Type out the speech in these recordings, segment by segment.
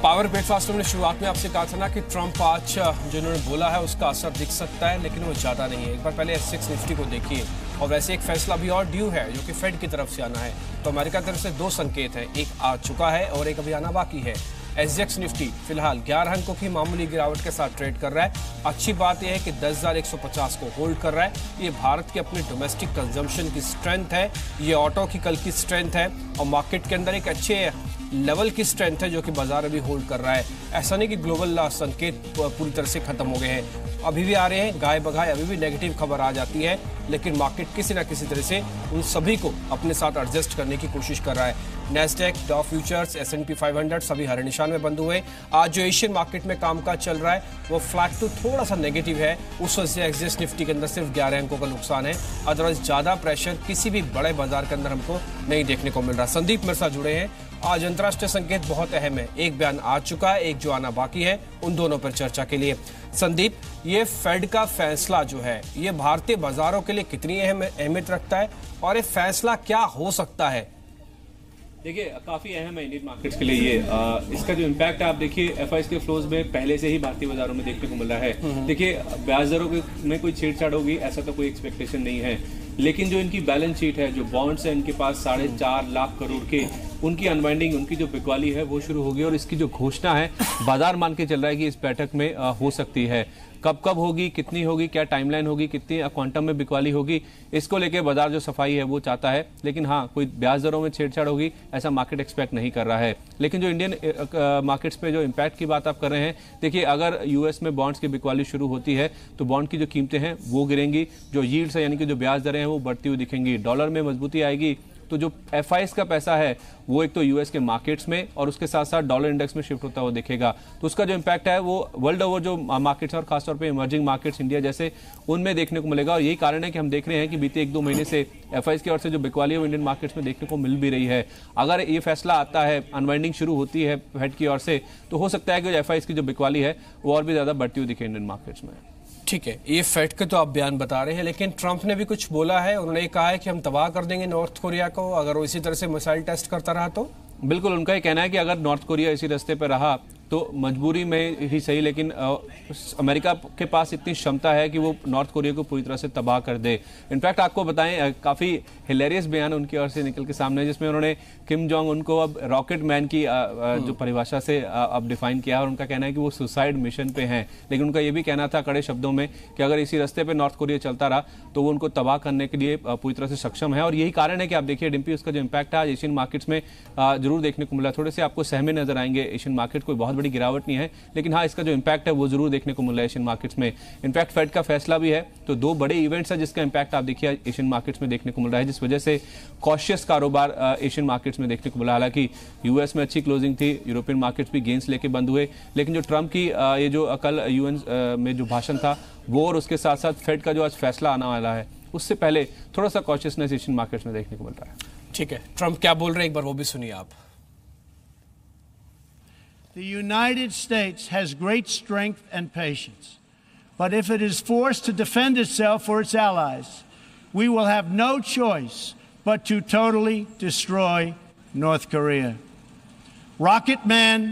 Power breakfast में शुरुआत में आपसे कहा था ना कि ट्रंप आज जो इन्होंने बोला है उसका असर दिख सकता है, लेकिन वो ज़्यादा नहीं है। एक बार पहले S6 निफ्टी को देखिए, और वैसे एक फैसला भी और ड्यू है जो कि फेड की तरफ से आना है। तो अमेरिका की तरफ से दो संकेत हैं, एक आ चुका है और एक अभी आना बाकी है। SGX निफ्टी फिलहाल 11 अंकों की मामूली गिरावट के साथ ट्रेड कर रहा है। अच्छी बात यह है कि 10,150 को होल्ड कर रहा है। ये भारत की अपनी डोमेस्टिक कंजम्पशन की स्ट्रेंथ है, ये ऑटो की कल की स्ट्रेंथ है, और मार्केट के अंदर एक अच्छे लेवल की स्ट्रेंथ है जो कि बाजार अभी होल्ड कर रहा है। ऐसा नहीं कि ग्लोबल संकेत पूरी तरह से खत्म हो गए हैं, अभी भी आ रहे हैं गाय बगाए, अभी भी नेगेटिव खबर आ जाती है, लेकिन मार्केट किसी ना किसी तरह से उन सभी को अपने साथ एडजस्ट करने की कोशिश कर रहा है। नैस्डैक, डॉ फ्यूचर्स, S&P 500 सभी हरे निशान में बंद हुए। आज जो एशियन मार्केट में कामकाज चल रहा है वो फ्लैट टू थोड़ा सा नेगेटिव है, उस वजह से SGX निफ्टी के अंदर सिर्फ 11 अंकों का नुकसान है। अदरवाइज ज्यादा प्रेशर किसी भी बड़े बाजार के अंदर हमको नहीं देखने को मिल रहा। संदीप मेरे साथ जुड़े हैं। आज अंतर्राष्ट्रीय संकेत बहुत अहम है, एक बयान आ चुका है, एक जो आना बाकी है, उन दोनों पर चर्चा के लिए। संदीप, ये फेड का फैसला जो है ये भारतीय बाजारों के लिए कितनी अहमियत रखता है और ये फैसला क्या हो सकता है? देखिए, काफी अहम है इंडियन मार्केट्स के लिए ये। इसका जो इम्पैक्ट है आप देखिए एफआईएस के फ्लोज में पहले से ही भारतीय बाजारों में देखने को मिल रहा है। देखिए, ब्याज दरों में कोई छेड़छाड़ होगी ऐसा तो कोई एक्सपेक्टेशन नहीं है, लेकिन जो इनकी बैलेंस शीट है, जो बॉन्ड्स है इनके पास 4.5 लाख करोड़ के, उनकी अनवाइंडिंग, उनकी जो बिकवाली है वो शुरू होगी। और इसकी जो घोषणा है बाजार मान के चल रहा है कि इस बैठक में हो सकती है। कब होगी, कितनी होगी, क्या टाइमलाइन होगी, कितनी क्वांटम में बिकवाली होगी, इसको लेके बाजार जो सफाई है वो चाहता है। लेकिन हाँ, कोई ब्याज दरों में छेड़छाड़ होगी ऐसा मार्केट एक्सपेक्ट नहीं कर रहा है। लेकिन जो इंडियन मार्केट्स पे जो इम्पैक्ट की बात आप कर रहे हैं, देखिए अगर यूएस में बॉन्ड्स की बिकवाली शुरू होती है तो बॉन्ड की जो कीमतें हैं वो गिरेंगी, जो यील्ड्स है यानी कि जो ब्याज दरें हैं वो बढ़ती हुई दिखेंगी, डॉलर में मजबूती आएगी। तो जो एफआईएस का पैसा है वो एक तो यूएस के मार्केट्स में और उसके साथ साथ डॉलर इंडेक्स में शिफ्ट होता हुआ दिखेगा। तो उसका जो इम्पैक्ट है वो वर्ल्ड ओवर जो मार्केट्स और खासतौर पे इमर्जिंग मार्केट्स इंडिया जैसे उनमें देखने को मिलेगा। और यही कारण है कि हम देख रहे हैं कि बीते 1-2 महीने से एफआईएस की ओर से जो बिकवाली है वो इंडियन मार्केट्स में देखने को मिल भी रही है। अगर ये फैसला आता है, अनवाइंडिंग शुरू होती है फेड की ओर से, तो हो सकता है कि एफआईएस की जो बिकवाली है वो और भी ज्यादा बढ़ती हुई दिखे इंडियन मार्केट्स में। ठीक है, ये फेड के तो आप बयान बता रहे हैं, लेकिन ट्रंप ने भी कुछ बोला है। उन्होंने कहा है कि हम तबाह कर देंगे नॉर्थ कोरिया को अगर वो इसी तरह से मिसाइल टेस्ट करता रहा तो। बिल्कुल, उनका ये कहना है कि अगर नॉर्थ कोरिया इसी रास्ते पर रहा तो मजबूरी में ही सही, लेकिन अमेरिका के पास इतनी क्षमता है कि वो नॉर्थ कोरिया को पूरी तरह से तबाह कर दे। इनफैक्ट आपको बताएं, काफ़ी हिलेरियस बयान उनकी ओर से निकल के सामने, जिसमें उन्होंने किम जोंग उनको अब रॉकेट मैन की जो परिभाषा से अब डिफाइन किया, और उनका कहना है कि वो सुसाइड मिशन पे हैं। लेकिन उनका ये भी कहना था कड़े शब्दों में कि अगर इसी रास्ते पर नॉर्थ कोरिया चलता रहा तो वो उनको तबाह करने के लिए पूरी तरह से सक्षम है। और यही कारण है कि आप देखिए डिम्पी, उसका जो इम्पैक्ट है आज एशियन मार्केट्स में जरूर देखने को मिला। थोड़े से आपको सहमे नजर आएंगे एशियन मार्केट, कोई बहुत बड़ी गिरावट नहीं है, लेकिन हाँ इसका जो इम्पैक्ट है वो जरूर देखने को मिल रहा है एशियन मार्केट्स में। इनफैक्ट फेड का फैसला भी है, तो 2 बड़े इवेंट्स है जिसका इम्पैक्ट आप देखिए एशियन मार्केट्स में देखने को मिल रहा है, जिस वजह से कॉशियस कारोबार एशियन मार्केट्स में देखने को मिला। हालांकि यूएस में अच्छी क्लोजिंग थी, यूरोपियन मार्केट्स भी गेंस लेके बंद हुए, लेकिन जो ट्रंप की ये जो कल यूएन में जो भाषण था वो, और उसके साथ साथ फेड का जो आज फैसला आने वाला है, उससे पहले थोड़ा सा कॉशियसनेस एशियन मार्केट्स में देखने को मिल रहा है। ठीक है, ट्रंप क्या बोल रहे हैं एक बार वो भी सुनिए आप। The United States has great strength and patience, but if it is forced to defend itself or its allies, we will have no choice but to totally destroy North Korea. Rocket Man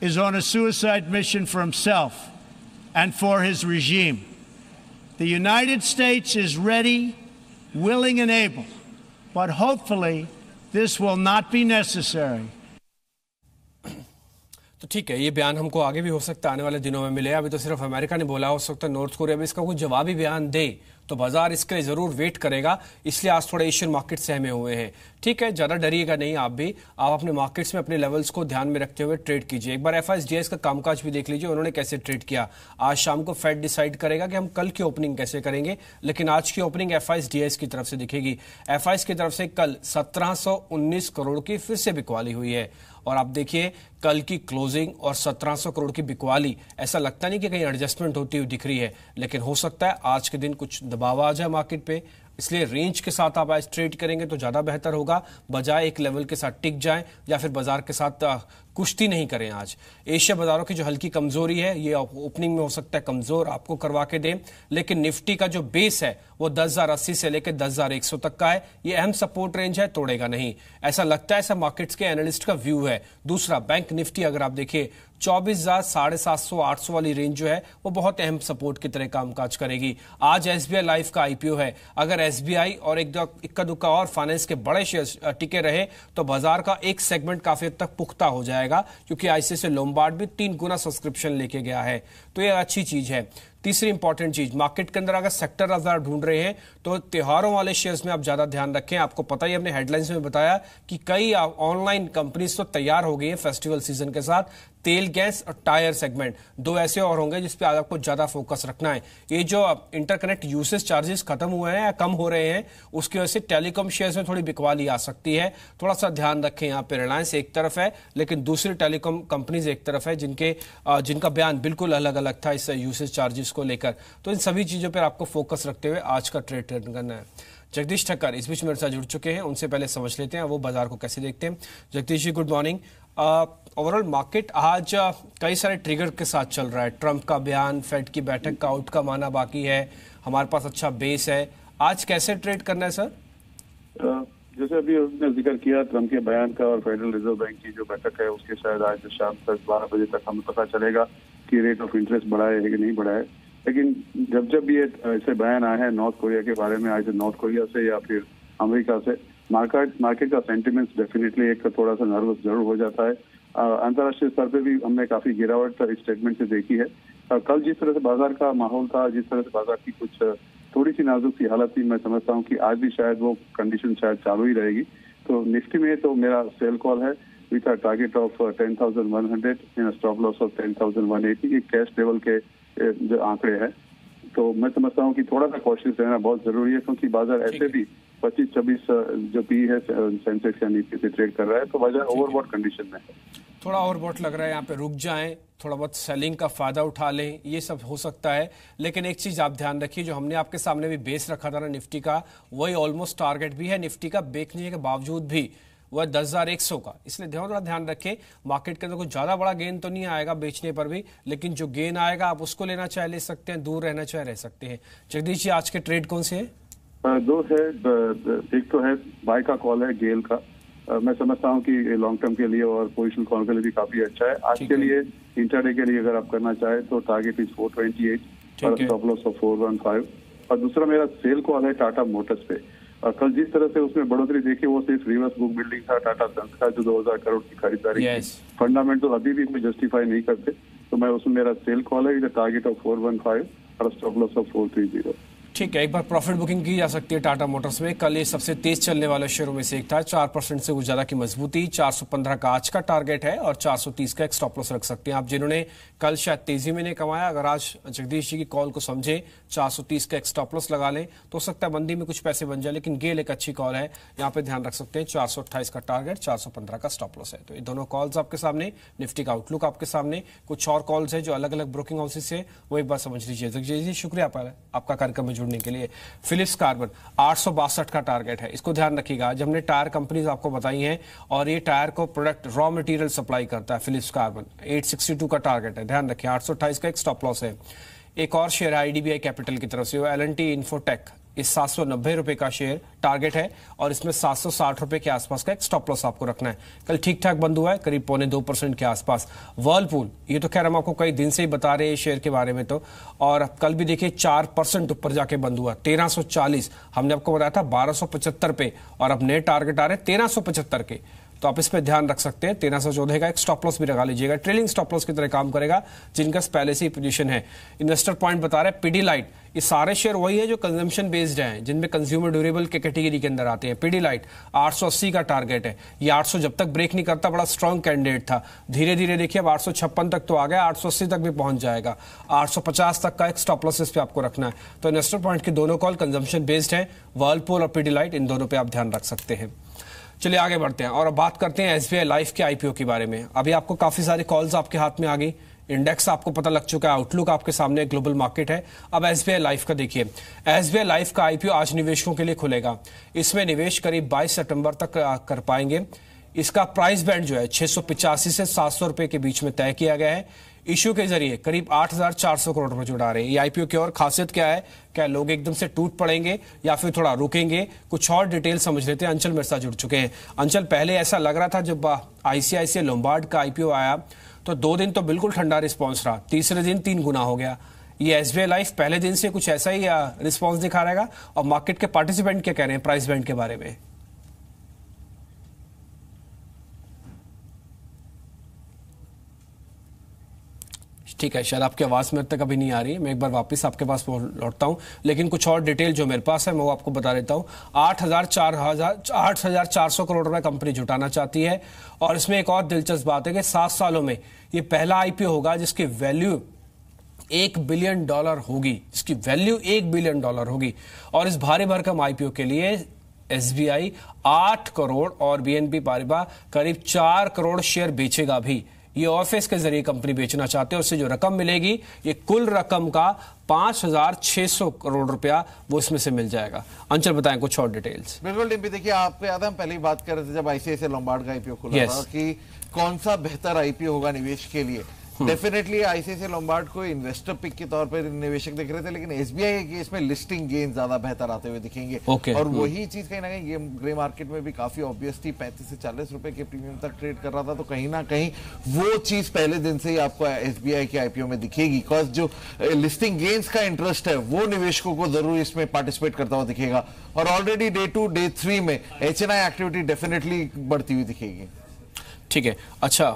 is on a suicide mission for himself and for his regime. The United States is ready, willing and able, but hopefully this will not be necessary. तो ठीक है, ये बयान हमको आगे भी हो सकता है आने वाले दिनों में मिले। अभी तो सिर्फ अमेरिका ने बोला, हो सकता है नॉर्थ कोरिया भी इसका कोई जवाबी बयान दे, तो बाजार इसके लिए जरूर वेट करेगा। इसलिए आज थोड़े एशियन मार्केट सहमे हुए हैं। ठीक है, ज्यादा डरिएगा नहीं आप भी, आप अपने मार्केट्स में अपने लेवल्स को ध्यान में रखते हुए ट्रेड कीजिए। एक बार एफआईएस का कामकाज भी देख लीजिए, उन्होंने कैसे ट्रेड किया। आज शाम को फेड डिसाइड करेगा कि हम कल की ओपनिंग कैसे करेंगे, लेकिन आज की ओपनिंग एफआईएस की तरफ से दिखेगी। एफआईएस की तरफ से कल 1719 करोड़ की फिर से बिकवाली हुई है, और आप देखिए कल की क्लोजिंग और 1700 करोड़ की बिकवाली, ऐसा लगता नहीं कि कहीं एडजस्टमेंट होती हुई दिख रही है, लेकिन हो सकता है आज के दिन कुछ दबाव आ जाए मार्केट पे। इसलिए रेंज के साथ आप आज ट्रेड करेंगे तो ज्यादा बेहतर होगा, बजाय एक लेवल के साथ टिक जाएं या फिर बाजार के साथ कुश्ती नहीं करें आज। एशिया बाजारों की जो हल्की कमजोरी है ये ओपनिंग में हो सकता है कमजोर आपको करवा के दे, लेकिन निफ्टी का जो बेस है वो 10,080 से लेकर 10,100 तक का है। ये अहम सपोर्ट रेंज है, तोड़ेगा नहीं, ऐसा लगता है, ऐसा मार्केट्स के एनालिस्ट का व्यू है। दूसरा, बैंक निफ्टी अगर आप देखिए 24,000 750 800 वाली रेंज जो है वो बहुत अहम सपोर्ट की तरह कामकाज करेगी। आज एसबीआई लाइफ का आईपीओ है, अगर एसबीआई और इक्का दुक्का और फाइनेंस के बड़े शेयर टिके रहे तो बाजार का एक सेगमेंट काफी हद तक पुख्ता हो जाएगा, क्योंकि आईसीआईसीआई लोम्बार्ड भी 3 गुना सब्सक्रिप्शन लेके गया है, तो ये अच्छी चीज है। तीसरी इंपॉर्टेंट चीज, मार्केट के अंदर अगर सेक्टर आप ढूंढ रहे हैं तो त्योहारों वाले शेयर्स में आप ज्यादा ध्यान रखें। आपको पता ही, हमने हेडलाइंस में बताया कि कई ऑनलाइन कंपनीज तो तैयार हो गई है फेस्टिवल सीजन के साथ। तेल, गैस और टायर सेगमेंट 2 ऐसे और होंगे जिस पे आज आपको ज्यादा फोकस रखना है। ये जो इंटरकनेक्ट यूसेज चार्जेस खत्म हुए हैं या कम हो रहे हैं, उसकी वजह से टेलीकॉम शेयर्स में थोड़ी बिकवाली आ सकती है, थोड़ा सा ध्यान रखें। यहाँ पे रिलायंस एक तरफ है लेकिन दूसरी टेलीकॉम कंपनीज एक तरफ है जिनका बयान बिल्कुल अलग अलग था इस यूसेज चार्जेस को लेकर। तो इन सभी चीजों पर आपको फोकस रखते हुए आज का ट्रेड करना है। जगदीश ठक्कर इस बीच मेरे साथ जुड़ चुके हैं, उनसे पहले समझ लेते हैं वो बाजार को कैसे देखते हैं। Jagdish ji, good morning. Overall market आज कई सारे ट्रिगर के साथ चल रहा है। ट्रंप का बयान, फेड की बैठक का आउटकम आना बाकी है, हमारे पास अच्छा बेस है, आज कैसे ट्रेड करना है सर? जैसे अभी उसने जिक्र किया ट्रंप के बयान का और फेडरल रिजर्व बैंक की जो बैठक है उसके शायद आज शाम तक 12 बजे तक हमें पता चलेगा कि रेट ऑफ इंटरेस्ट बढ़ाए है कि नहीं बढ़ाए। लेकिन जब ये ऐसे बयान आए हैं नॉर्थ कोरिया के बारे में, आज नॉर्थ कोरिया से या फिर अमेरिका से, मार्केट का सेंटिमेंट्स डेफिनेटली एक थोड़ा सा नर्वस जरूर हो जाता है। अंतर्राष्ट्रीय स्तर पे भी हमने काफी गिरावट इस स्टेटमेंट से देखी है। कल जिस तरह से बाजार का माहौल था, जिस तरह से बाजार की कुछ थोड़ी सी नाजुक सी हालत थी, मैं समझता हूँ कि आज भी शायद वो कंडीशन शायद चालू ही रहेगी। तो निफ्टी में तो मेरा सेल कॉल है with a target of 10,100 in stop loss of 10,180। ये कैश लेवल के जो आंकड़े हैं, तो मैं समझता हूँ कि थोड़ा सा कॉशियस रहना बहुत जरूरी है, क्योंकि बाजार ऐसे भी 25-26 जो पी है सेंसेक्स या नीचे से ट्रेड कर रहा है, तो बाजार ओवरबॉट कंडीशन में है। थोड़ा ओवरबॉट लग रहा है, यहाँ पे रुक जाएं, थोड़ा बहुत सेलिंग का फायदा उठा लें, ये सब हो सकता है। लेकिन एक चीज आप ध्यान रखिए, जो हमने आपके सामने भी बेस रखा था ना निफ्टी का, वही ऑलमोस्ट टारगेट भी है निफ्टी का, बेचने के बावजूद भी वह 10,100 का। इसलिए थोड़ा ध्यान रखें, मार्केट के अंदर कुछ ज्यादा बड़ा गेन तो नहीं आएगा बेचने पर भी, लेकिन जो गेन आएगा आप उसको लेना चाहे ले सकते हैं, दूर रहना चाहे रह सकते हैं। जगदीश जी, आज के ट्रेड कौन से है? 2 है। एक तो है बाय का कॉल है गेल का। मैं समझता हूँ कि लॉन्ग टर्म के लिए और पोजिशनल कॉल के लिए भी काफी अच्छा है। आज के लिए इंटरडे के लिए अगर आप करना चाहे तो टारगेट इज 428 और स्टॉप लॉस ऑफ 415। और दूसरा मेरा सेल कॉल है टाटा मोटर्स पे। कल जिस तरह से उसमें बढ़ोतरी देखी वो सिर्फ रिवर्स बुक बिल्डिंग था टाटा सन्स का, जो 2,000 करोड़ की खरीदारी फंडामेंटल अभी भी कोई जस्टिफाई नहीं करते। तो मैं उसमें मेरा सेल कॉल है विद टारगेट ऑफ 415 और स्टॉप लॉस ऑफ 430। ठीक है, एक बार प्रॉफिट बुकिंग की जा सकती है टाटा मोटर्स में। कल ये सबसे तेज चलने वाले शेयरों में से एक था, 4% से कुछ ज्यादा की मजबूती। 415 का आज का टारगेट है और 430 का एक स्टॉप लॉस रख सकते हैं आप। जिन्होंने कल शायद तेजी में नहीं कमाया, अगर आज जगदीश जी की कॉल को समझे, 430 का एक स्टॉप लॉस लगा लें तो हो सकता है मंदी में कुछ पैसे बन जाए। लेकिन गेल एक अच्छी कॉल है, यहाँ पे ध्यान रख सकते हैं। 428 का टारगेट, 415 का स्टॉप लॉस है। तो ये दोनों कॉल्स आपके सामने, निफ्टी का आउटलुक आपके सामने, कुछ और कॉल्स है जो अलग अलग ब्रोकिंग हाउसेज से, वो एक बार समझ लीजिए। जगदीश जी, शुक्रिया आपका कार्यक्रम में जुड़ने के लिए। फिलिप्स कार्बन 862 का टारगेट है, इसको ध्यान रखिएगा। आज हमने टायर कंपनीज आपको बताई हैं और ये टायर को प्रोडक्ट रॉ मटेरियल सप्लाई करता है। फिलिप्स कार्बन 862 का टारगेट है, ध्यान रखिए। 828 का एक स्टॉप लॉस है। एक और शेयर है आईडीबीआई कैपिटल की तरफ से, वो एल&टी इन्फोटेक, इस 790 रुपए का शेयर टारगेट है और इसमें 760 रुपए के आसपास का एक स्टॉप लॉस आपको रखना है। कल ठीक ठाक बंद हुआ है, करीब 0.25% के आसपास। वर्लपूल, ये तो खैर हम आपको कई दिन से ही बता रहे हैं शेयर के बारे में, तो और कल भी देखिए 4% ऊपर जाके बंद हुआ, 1340। हमने आपको बताया था 1275 पे और अब नए टारगेट आ रहे हैं 1375 के, तो आप इस पर ध्यान रख सकते हैं। 1314 का एक स्टॉप लॉस भी लगा लीजिएगा। ट्रेलिंग स्टॉप लॉस की तरह काम करेगा जिनका पहले से ही पोजीशन है। इन्वेस्टर पॉइंट बता रहे हैं पीडीलाइट, ये सारे शेयर वही है जो कंजम्पशन बेस्ड हैं, जिनमें कंज्यूमर ड्यूरेबल के कैटेगरी के अंदर आते हैं। पीडीलाइट 880 का टारगेट है, ये 800 जब तक ब्रेक नहीं करता बड़ा स्ट्रॉन्ग कैंडिडेट था। धीरे धीरे देखिए अब 856 तक तो आ गया, 880 तक भी पहुंच जाएगा। 850 तक का एक स्टॉप लॉस इस पे आपको रखना है। तो इन्वेस्टर पॉइंट के दोनों कॉल कंजम्पशन बेस्ड है, वर्लपूल और पीडीलाइट, इन दोनों पर आप ध्यान रख सकते हैं। चलिए आगे बढ़ते हैं और अब बात करते हैं एसबीआई लाइफ के आईपीओ के बारे में। अभी आपको काफी सारी कॉल्स आपके हाथ में आ गई, इंडेक्स आपको पता लग चुका है, आउटलुक आपके सामने, ग्लोबल मार्केट है। अब एसबीआई लाइफ का देखिए, एसबीआई लाइफ का आईपीओ आज निवेशकों के लिए खुलेगा। इसमें निवेश करीब 22 सितंबर तक कर पाएंगे। इसका प्राइस बैंड जो है 685 से 700 रुपए के बीच में तय किया गया है। इश्यू के जरिए करीब 8,400 करोड़ रुपए जुटा रहे हैं। ये आईपीओ की और खासियत क्या है? क्या लोग एकदम से टूट पड़ेंगे या फिर थोड़ा रुकेंगे? कुछ और डिटेल समझ लेते हैं। अंचल मेरे साथ जुड़ चुके हैं। अंचल, पहले ऐसा लग रहा था जब आईसीआईसीआई लोम्बार्ड का आईपीओ आया तो 2 दिन तो बिल्कुल ठंडा रिस्पॉन्स रहा, तीसरे दिन 3 गुना हो गया। ये एसबीआई लाइफ पहले दिन से कुछ ऐसा ही रिस्पॉन्स दिखा रहेगा? और मार्केट के पार्टिसिपेंट क्या कह रहे हैं प्राइस बैंड के बारे में? ठीक है, शायद आपकी आवाज मेरे तक अभी नहीं आ रही है। मैं एक बार वापस आपके पास लौटता हूं, लेकिन कुछ और डिटेल जो मेरे पास है मैं वो आपको बता देता हूं। 8,400 करोड़ रुपए कंपनी जुटाना चाहती है। और इसमें एक और दिलचस्प बात है कि 7 सालों में ये पहला आईपीओ होगा जिसकी वैल्यू $1 बिलियन होगी, जिसकी वैल्यू $1 बिलियन होगी। और इस भारी भरकम आईपीओ के लिए एसबीआई 8 करोड़ और बीएनपी पारिबा करीब 4 करोड़ शेयर बेचेगा भी। ये ऑफिस के जरिए कंपनी बेचना चाहते हैं। उससे जो रकम मिलेगी ये कुल रकम का 5,600 करोड़ रुपया वो इसमें से मिल जाएगा। अंचल बताएं कुछ और डिटेल्स। बिल्कुल टिम्पी, देखिए आपको याद है हम पहले ही बात कर रहे थे जब आईसीआईसीआई लोम्बार्ड का आईपीओ खुला था कि कौन सा बेहतर आईपीओ होगा निवेश के लिए। डेफिनेटली आईसीआईसीआई लोम्बार्ड को इन्वेस्टर पिक के तौर पर निवेशक दिख रहे थे, लेकिन एसबीआई के केस में लिस्टिंग गेन ज्यादा बेहतर आते हुए दिखेंगे। और वही चीज कहीं ना कहीं ग्रे मार्केट में भी काफी ऑब्वियस थी। 35 से 40 रुपए के प्रीमियम तक ट्रेड कर रहा था, तो कहीं ना कहीं वो चीज पहले दिन से ही आपको एसबीआई के आईपीओ में दिखेगी। बिकॉज जो लिस्टिंग गेन्स का इंटरेस्ट है वो निवेशकों को जरूर इसमें पार्टिसिपेट करता हुआ दिखेगा। और ऑलरेडी डे 2 डे 3 में एचएनआई एक्टिविटी डेफिनेटली बढ़ती हुई दिखेगी। ठीक है, अच्छा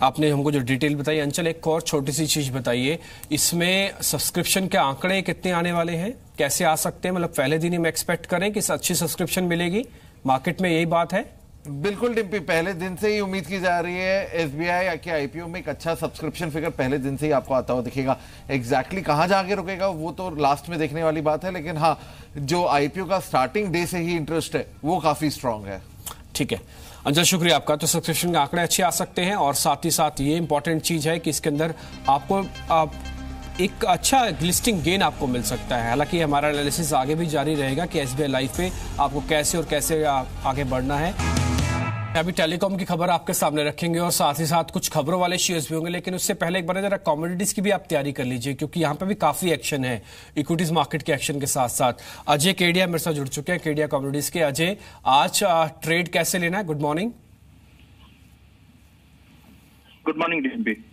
आपने हमको जो डिटेल बताई। अंचल, एक और छोटी सी चीज बताइए, इसमें सब्सक्रिप्शन के आंकड़े कितने आने वाले हैं, कैसे आ सकते हैं? मतलब पहले दिन ही में एक्सपेक्ट करें कि अच्छी सब्सक्रिप्शन मिलेगी मार्केट में, यही बात है? बिल्कुल टिम्पी, पहले दिन से ही उम्मीद की जा रही है एसबीआई के आईपीओ में एक अच्छा सब्सक्रिप्शन फिगर पहले दिन से ही आपको आता हुआ दिखेगा। एग्जैक्टली कहां जाके रुकेगा वो तो लास्ट में देखने वाली बात है, लेकिन हाँ, जो आईपीओ का स्टार्टिंग डे से ही इंटरेस्ट है वो काफी स्ट्रांग है। ठीक है अंचल, शुक्रिया आपका। तो सब्सक्रिप्शन के आंकड़े अच्छे आ सकते हैं और साथ ही साथ ये इंपॉर्टेंट चीज है कि इसके अंदर आपको एक अच्छा लिस्टिंग गेन आपको मिल सकता है। हालांकि हमारा एनालिसिस आगे भी जारी रहेगा कि एसबीआई लाइफ पे आपको कैसे और कैसे आगे बढ़ना है। अभी टेलीकॉम की खबर आपके सामने रखेंगे और साथ ही साथ कुछ खबरों वाले शेयर्स भी होंगे, लेकिन उससे पहले एक बार जरा कमोडिटीज की भी आप तैयारी कर लीजिए, क्योंकि यहाँ पे भी काफी एक्शन है इक्विटीज मार्केट के एक्शन के साथ साथ। अजय केडिया मेरे साथ जुड़ चुके हैं, केडिया कमोडिटीज के। अजय, आज ट्रेड कैसे लेना है? Good morning. Good morning DMP.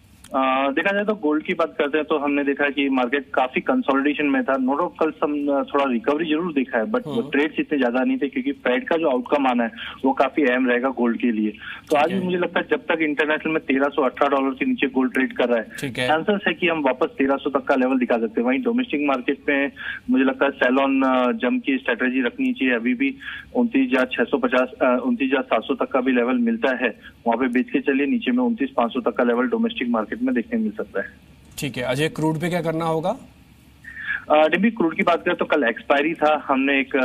देखा जाए तो गोल्ड की बात करते हैं तो हमने देखा कि मार्केट काफी कंसोलिडेशन में था। नो डाउट कल थोड़ा रिकवरी जरूर देखा है, बट ट्रेड्स इतने ज्यादा नहीं थे क्योंकि फेड का जो आउटकम आना है वो काफी अहम रहेगा गोल्ड के लिए। तो आज भी मुझे लगता है जब तक इंटरनेशनल में $1,318 के नीचे गोल्ड ट्रेड कर रहा है, चांसेस है कि हम वापस 1,300 तक का लेवल दिखा सकते हैं। वहीं डोमेस्टिक मार्केट में मुझे लगता है सेल ऑन जम की स्ट्रेटेजी रखनी चाहिए। अभी भी 29,700 तक का भी लेवल मिलता है, वहां पे बेच के चलिए। नीचे में 29,500 तक का लेवल डोमेस्टिक मार्केट में देखने मिल सकता है। ठीक है अजय, क्रूड पे क्या करना होगा? डेबी, क्रूड की बात करें तो कल एक्सपायरी था। हमने एक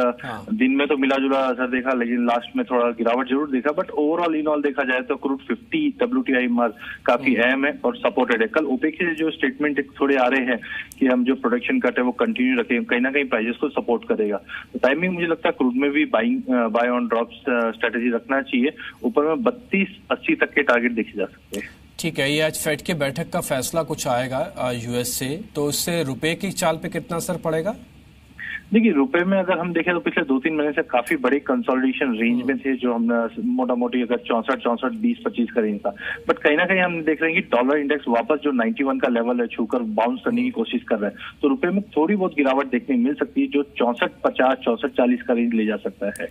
दिन में तो मिला जुला असर देखा, लेकिन लास्ट में थोड़ा गिरावट जरूर देखा। बट ओवरऑल इन ऑल देखा जाए तो क्रूड 50 WTI मार्क काफी अहम है और सपोर्टेड है। कल ओपेक के जो स्टेटमेंट थोड़े आ रहे हैं कि हम जो प्रोडक्शन कट है वो कंटिन्यू रखें, कहीं ना कहीं प्राइसेस को सपोर्ट करेगा। तो टाइमिंग मुझे लगता है क्रूड में भी बाय ऑन ड्रॉप्स स्ट्रेटेजी रखना चाहिए। ऊपर में 3280 तक के टारगेट देखे जा सकते हैं। ठीक है, ये आज फेड के बैठक का फैसला कुछ आएगा यूएस से, तो उससे रुपए की चाल पे कितना असर पड़ेगा? देखिए, रुपए में अगर हम देखें तो पिछले 2-3 महीने से काफी बड़ी कंसोलिडेशन रेंज में थे, जो हम मोटा मोटी अगर 64, 20-25 का रेंज था। बट कहीं ना कहीं हम देख रहे हैं कि डॉलर इंडेक्स वापस जो 91 का लेवल है छूकर बाउंस करने की कोशिश कर रहा है। तो रुपए में थोड़ी बहुत गिरावट देखने मिल सकती है, जो 64.50, 64.40 का रेंज ले जा सकता है।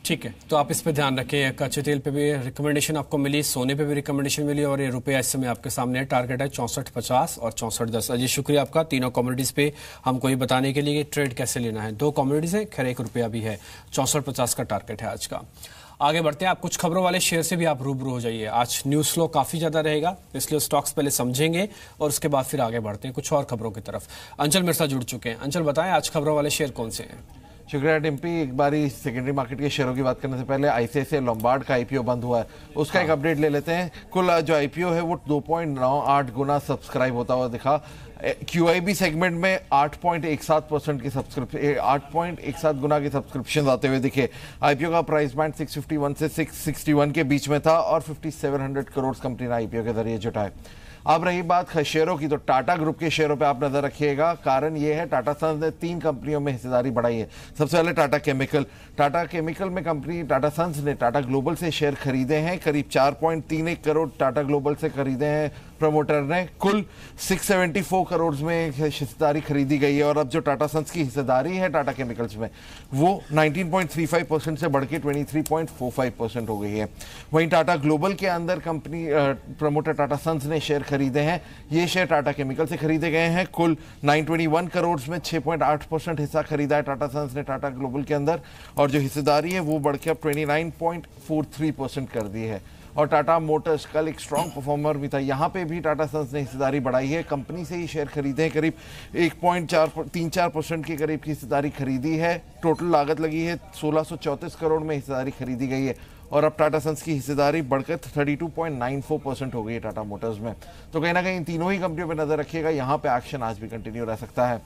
ठीक है, तो आप इस पे ध्यान रखें। कच्चे तेल पे भी रिकमेंडेशन आपको मिली, सोने पे भी रिकमेंडेशन मिली, और ये रुपये इस समय आपके सामने है। टारगेट है 64.50 और 64.10। अजय, शुक्रिया आपका तीनों कमोडिटीज पे हमको ये बताने के लिए ट्रेड कैसे लेना है। 2 कमोडिटीज है, खैर ₹1 भी है। 64.50 का टारगेट है आज का। आगे बढ़ते हैं, आप कुछ खबरों वाले शेयर से भी आप रूबरू हो जाइए। आज न्यूज फ्लो काफी ज्यादा रहेगा, इसलिए स्टॉक्स पहले समझेंगे और उसके बाद फिर आगे बढ़ते हैं कुछ और खबरों की तरफ। अंचल मेरे साथ जुड़ चुके हैं। अंचल, बताएं आज खबरों वाले शेयर कौन से हैं? शुक्रिया डिम्पी। एक बारी सेकेंडरी मार्केट के शेयरों की बात करने से पहले आईसीआईसीआई लोम्बार्ड का आईपीओ बंद हुआ है, उसका एक अपडेट ले लेते हैं। कुल जो आईपीओ है वो 2.98 गुना सब्सक्राइब होता हुआ दिखा। QIB सेगमेंट में 8.17% की 8.17 गुना की सब्सक्रिप्शन आते हुए दिखे। आईपीओ का प्राइस बैंड 651 से 661 के बीच में था और 5700 करोड़ कंपनी ने आईपीओ के जरिए जुटाए। अब रही बात शेयरों की, तो टाटा ग्रुप के शेयरों पे आप नजर रखिएगा। कारण ये है टाटा सन्स ने 3 कंपनियों में हिस्सेदारी बढ़ाई है। सबसे पहले टाटा केमिकल में कंपनी टाटा सन्स ने टाटा ग्लोबल से शेयर खरीदे हैं। करीब 4.31 करोड़ टाटा ग्लोबल से खरीदे हैं प्रमोटर ने। कुल 674 करोड़ में हिस्सेदारी खरीदी गई है और अब जो टाटा सन्स की हिस्सेदारी है टाटा केमिकल्स में वो 19.35% से बढ़ के 23.45% हो गई है। वहीं टाटा ग्लोबल के अंदर कंपनी प्रमोटर टाटा सन्स ने शेयर खरीदे हैं। ये शेयर टाटा केमिकल से खरीदे गए हैं। कुल 921 करोड़ में 6.8% हिस्सा खरीदा है टाटा सन्स ने टाटा ग्लोबल के अंदर और जो हिस्सेदारी है वो बढ़ के अब 29.43% कर दी है। और टाटा मोटर्स कल एक स्ट्रॉन्ग परफॉर्मर भी था, यहाँ पे भी टाटा सन्स ने हिस्सेदारी बढ़ाई है। कंपनी से ही शेयर खरीदे हैं, करीब 1.34% के करीब की हिस्सेदारी खरीदी है। टोटल लागत लगी है 1634 करोड़ में हिस्सेदारी खरीदी गई है और अब टाटा सन्स की हिस्सेदारी बढ़कर 32.94% हो गई है टाटा मोटर्स में। तो कहीं ना कहीं इन तीनों ही कंपनियों पर नजर रखिएगा, यहाँ पे एक्शन आज भी कंटिन्यू रह सकता है।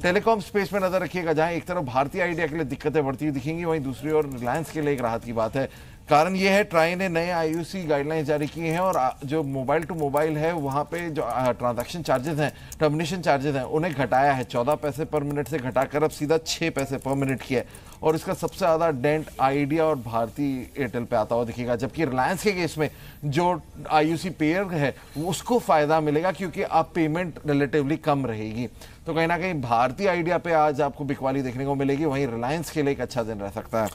टेलीकॉम स्पेस में नजर रखिएगा, जहां एक तरफ भारतीय आइडिया के लिए दिक्कतें बढ़ती हुई दिखेंगी, वहीं दूसरी ओर रिलायंस के लिए एक राहत की बात है। कारण यह है ट्राई ने नए IUC गाइडलाइंस जारी किए हैं और जो मोबाइल टू मोबाइल है वहां पे जो ट्रांजैक्शन चार्जेस हैं, टर्मिनेशन चार्जेस हैं, उन्हें घटाया है। 14 पैसे पर मिनट से घटाकर अब सीधा 6 पैसे पर मिनट किया है और इसका सबसे ज्यादा डेंट आइडिया और भारतीय एयरटेल पे आता हुआ दिखेगा। जबकि रिलायंस के केस में जो IUC पेयर है उसको फायदा मिलेगा क्योंकि अब पेमेंट रिलेटिवली कम रहेगी। तो कहीं ना कहीं भारतीय आइडिया पे आज आपको बिकवाली देखने को मिलेगी, वहीं रिलायंस के लिए एक अच्छा दिन रह सकता है।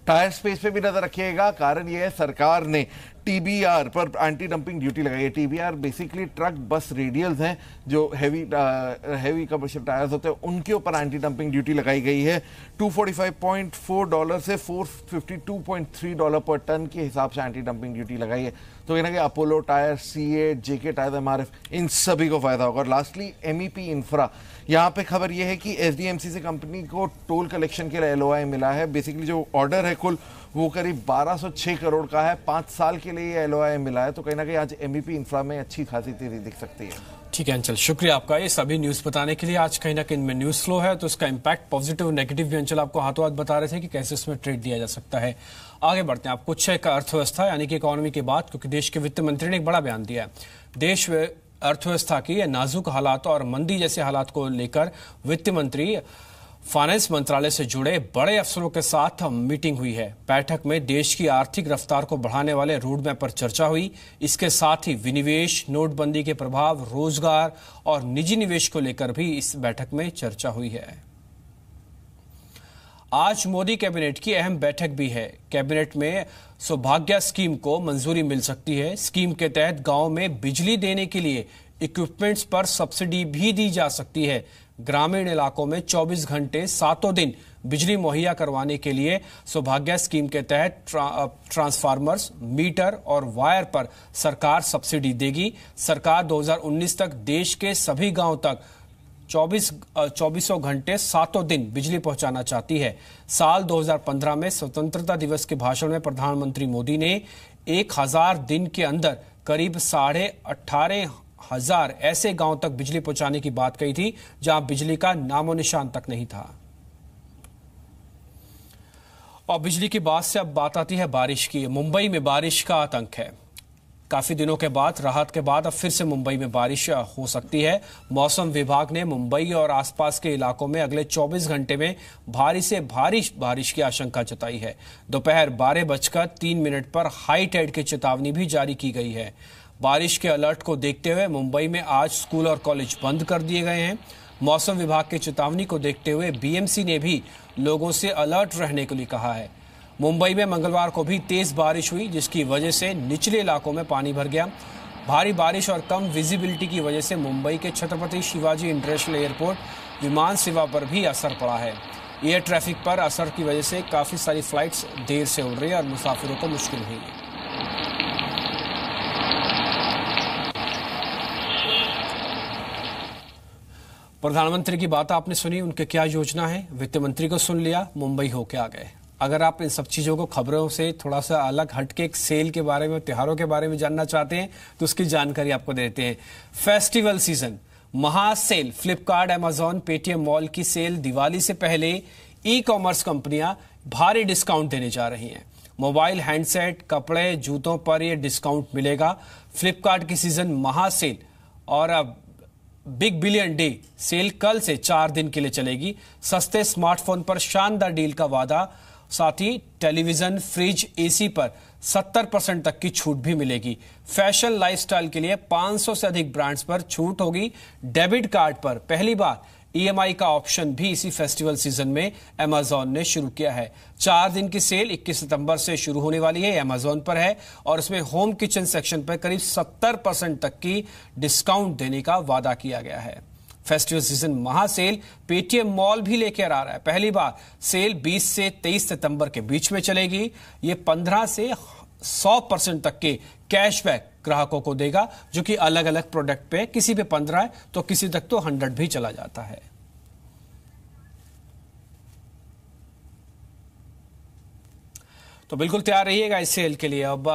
टायर स्पेस पे भी नजर रखिएगा, कारण यह है सरकार ने TBR पर एंटी डंपिंग ड्यूटी लगाई है। TBR basically truck bus radialis हैं जो हैवी कमर्शियल टायर्स होते हैं, उनके ऊपर एंटी डंपिंग ड्यूटी लगाई गई है। $245.4 से $452.3 पर टन के हिसाब से एंटी डंपिंग ड्यूटी लगाई है। तो कहीं ना कहीं Apollo tyre, C8, JK tyre, MRF इन सभी को फायदा होगा। और लास्टली MEP इंफ्रा, यहाँ पे खबर यह है कि SDMC से कंपनी को टोल कलेक्शन के लिए LOI मिला है। बेसिकली जो ऑर्डर है कुल वो करीब 1206 करोड़ का है, 5 साल के लिए ये LOI मिला है। तो कहीं ना कहीं आज MEP इंफ्रा में अच्छी खासी तेजी दिख सकती है। ठीक है अंचल, शुक्रिया आपका ये सभी न्यूज बताने के लिए। आज कहीं ना कहीं इनमें न्यूज फ्लो है तो इसका इंपैक्ट पॉजिटिव और नेगेटिव भी अंचल आपको हाथों हाथ बता रहे थे कि कैसे इसमें ट्रेड दिया जा सकता है। आगे बढ़ते हैं, आप कुछ एक अर्थव्यवस्था यानी कि इकोनॉमी की बात, क्योंकि देश के वित्त मंत्री ने एक बड़ा बयान दिया है। देश अर्थव्यवस्था की नाजुक हालात और मंदी जैसे हालात को लेकर वित्त मंत्री फाइनेंस मंत्रालय से जुड़े बड़े अफसरों के साथ मीटिंग हुई है। बैठक में देश की आर्थिक रफ्तार को बढ़ाने वाले रोड मैप पर चर्चा हुई। इसके साथ ही विनिवेश, नोटबंदी के प्रभाव, रोजगार और निजी निवेश को लेकर भी इस बैठक में चर्चा हुई है। आज मोदी कैबिनेट की अहम बैठक भी है। कैबिनेट में सौभाग्य स्कीम को मंजूरी मिल सकती है। स्कीम के तहत गांव में बिजली देने के लिए इक्विपमेंट्स पर सब्सिडी भी दी जा सकती है। ग्रामीण इलाकों में 24 घंटे 7 दिन बिजली मुहैया करवाने के लिए सौभाग्य स्कीम के तहत ट्रांसफार्मर्स, मीटर और वायर पर सरकार सब्सिडी देगी। सरकार 2019 तक देश के सभी गांव तक 24 घंटे 7 दिन बिजली पहुंचाना चाहती है। साल 2015 में स्वतंत्रता दिवस के भाषण में प्रधानमंत्री मोदी ने 1000 दिन के अंदर करीब 18,500 ऐसे गांव तक बिजली पहुंचाने की बात कही थी जहां बिजली का नामो निशान तक नहीं था। और बिजली की बात से अब बात आती है बारिश की। मुंबई में बारिश का आतंक है। काफी दिनों के बाद, राहत के बाद अब फिर से मुंबई में बारिश हो सकती है। मौसम विभाग ने मुंबई और आसपास के इलाकों में अगले 24 घंटे में भारी से भारी बारिश की आशंका जताई है। दोपहर 12:03 पर हाई टाइड की चेतावनी भी जारी की गई है। बारिश के अलर्ट को देखते हुए मुंबई में आज स्कूल और कॉलेज बंद कर दिए गए हैं। मौसम विभाग की चेतावनी को देखते हुए BMC ने भी लोगों से अलर्ट रहने के लिए कहा है। मुंबई में मंगलवार को भी तेज बारिश हुई, जिसकी वजह से निचले इलाकों में पानी भर गया। भारी बारिश और कम विजिबिलिटी की वजह से मुंबई के छत्रपति शिवाजी इंटरनेशनल एयरपोर्ट विमान सेवा पर भी असर पड़ा है। एयर ट्रैफिक पर असर की वजह से काफी सारी फ्लाइट्स देर से उड़ रही है और मुसाफिरों को मुश्किल हुई है। प्रधानमंत्री की बात आपने सुनी, उनके क्या योजना है, वित्त मंत्री को सुन लिया, मुंबई होके आ गए। अगर आप इन सब चीजों को खबरों से थोड़ा सा अलग हटके एक सेल के बारे में, त्योहारों के बारे में जानना चाहते हैं तो उसकी जानकारी आपको देते हैं। फेस्टिवल सीजन महासेल, फ्लिपकार्ट, अमेजॉन, पेटीएम मॉल की सेल दिवाली से पहले ई कॉमर्स कंपनियां भारी डिस्काउंट देने जा रही हैं। मोबाइल, हैंडसेट, कपड़े, जूतों पर यह डिस्काउंट मिलेगा। फ्लिपकार्ट की सीजन महासेल और बिग बिलियन डे सेल कल से 4 दिन के लिए चलेगी। सस्ते स्मार्टफोन पर शानदार डील का वादा, साथ ही टेलीविजन, फ्रिज, एसी पर 70% तक की छूट भी मिलेगी। फैशन, लाइफस्टाइल के लिए 500 से अधिक ब्रांड्स पर छूट होगी। डेबिट कार्ड पर पहली बार ईएमआई का ऑप्शन भी इसी फेस्टिवल सीजन में अमेजॉन ने शुरू किया है। 4 दिन की सेल 21 सितंबर से शुरू होने वाली है, अमेजॉन पर है और इसमें होम किचन सेक्शन पर करीब 70% तक की डिस्काउंट देने का वादा किया गया है। फेस्टिवल सीजन महासेल पेटीएम मॉल भी लेकर आ रहा है। पहली बार सेल 20 से 23 सितंबर के बीच में चलेगी। ये 15 से 100% तक के कैशबैक ग्राहकों को देगा, जो कि अलग अलग प्रोडक्ट पे किसी पे 15 है तो किसी तक तो 100 भी चला जाता है। तो बिल्कुल तैयार रहिएगा इस सेल के लिए। अब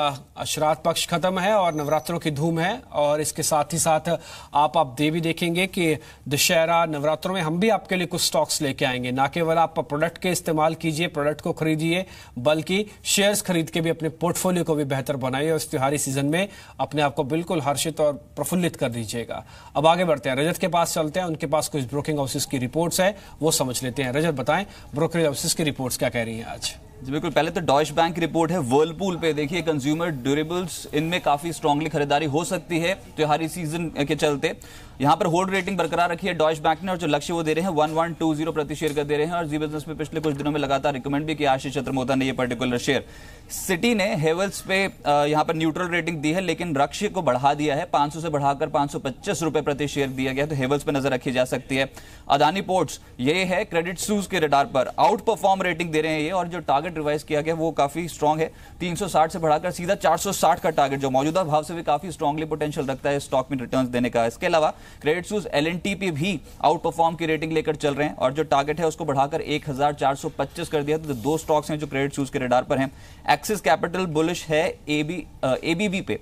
श्राद्ध पक्ष खत्म है और नवरात्रों की धूम है और इसके साथ ही साथ आप ये भी देखेंगे कि दशहरा नवरात्रों में हम भी आपके लिए कुछ स्टॉक्स लेके आएंगे। ना केवल आप प्रोडक्ट के इस्तेमाल कीजिए, प्रोडक्ट को खरीदिए, बल्कि शेयर्स खरीद के भी अपने पोर्टफोलियो को भी बेहतर बनाइए और इस त्योहारी सीजन में अपने आप को बिल्कुल हर्षित और प्रफुल्लित कर दीजिएगा। अब आगे बढ़ते हैं, रजत के पास चलते हैं। उनके पास कुछ ब्रोकिंग हाउसेस की रिपोर्ट्स है, वो समझ लेते हैं। रजत बताएं, ब्रोकरेज हाउसेस की रिपोर्ट्स क्या कह रही हैं आज? जी बिल्कुल, पहले तो डॉइश बैंक की रिपोर्ट है। वर्लपूल पे देखिए, कंज्यूमर ड्यूरेबल्स, इनमें काफी स्ट्रांगली खरीदारी हो सकती है त्योहारी सीजन के चलते। यहाँ पर होल्ड रेटिंग बरकरार रखी है डॉइश बैंक ने और जो लक्ष्य वो दे रहे हैं 1120 प्रति शेयर का दे रहे हैं। और जी बिजनेस में पिछले कुछ दिनों में लगातार रिकमेंड भी किया आशीष चतुर्मोता ने ये पर्टिकुलर शेयर। सिटी ने हेवल्स पे यहाँ पर न्यूट्रल रेटिंग दी है, लेकिन लक्ष्य को बढ़ा दिया है, 500 से बढ़ाकर 525 रुपए प्रति शेयर दिया गया, तो हेवल्स पे नजर रखी जा सकती है। अदानी पोर्ट्स, ये है क्रेडिट सूज के रडार पर, आउट परफॉर्म रेटिंग दे रहे हैं ये, और जो टारगेट रिवाइज किया गया वो काफी स्ट्रांग है। 360 से बढ़ाकर सीधा 460 का टारगेट, जो मौजूदा भाव से भी काफी स्ट्रांगली पोटेंशियल रखता है स्टॉक में रिटर्न्स देने का। इसके अलावा क्रेडिट सूज एलएनटी पे भी आउट परफॉर्म की रेटिंग लेकर चल रहे हैं और जो टारगेट है उसको बढ़ाकर 1425 कर दिया। तो 2 स्टॉक्स हैं जो क्रेडिट सूज के रडार पर हैं। एक्सिस कैपिटल बुलिश है एबीबी पे,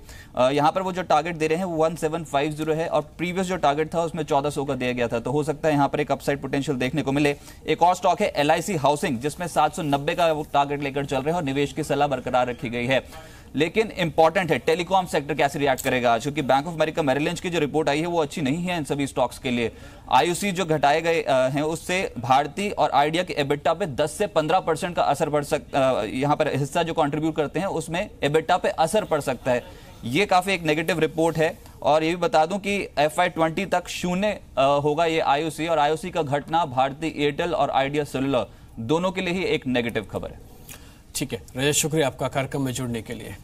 यहां पर वो जो टारगेट दे रहे हैं वो 1750 है और प्रीवियस जो टारगेट था उसमें 1400 का दिया गया था, तो हो सकता है यहां पर एक अपसाइड पोटेंशियल देखने को मिले। एक और स्टॉक है एलआईसी हाउसिंग, जिसमें 790 का वो टारगेट लेकर चल रहे हैं और निवेश की सलाह बरकरार रखी गई है। लेकिन इंपॉर्टेंट है टेलीकॉम सेक्टर कैसे रिएक्ट करेगा, क्योंकि bank of America Merrill lynch की जो रिपोर्ट आई है वो अच्छी नहीं है इन सभी स्टॉक्स के लिए। आईयूसी जो घटाए गए हैं उससे भारती और आइडिया के एबिटा पे 10 से 15% का असर पड़ सकता, यहां पर हिस्सा जो कंट्रीब्यूट करते हैं उसमें एबिटा पे असर पड़ सकता है। ये काफी एक नेगेटिव रिपोर्ट है। और ये भी बता दूं कि FY20 तक शून्य होगा ये आईयूसी, और आईयूसी का घटना भारती एयरटेल और आइडिया सेलुलर दोनों के लिए ही एक नेगेटिव खबर है। ठीक है रजत, शुक्रिया आपका कार्यक्रम में जुड़ने के लिए।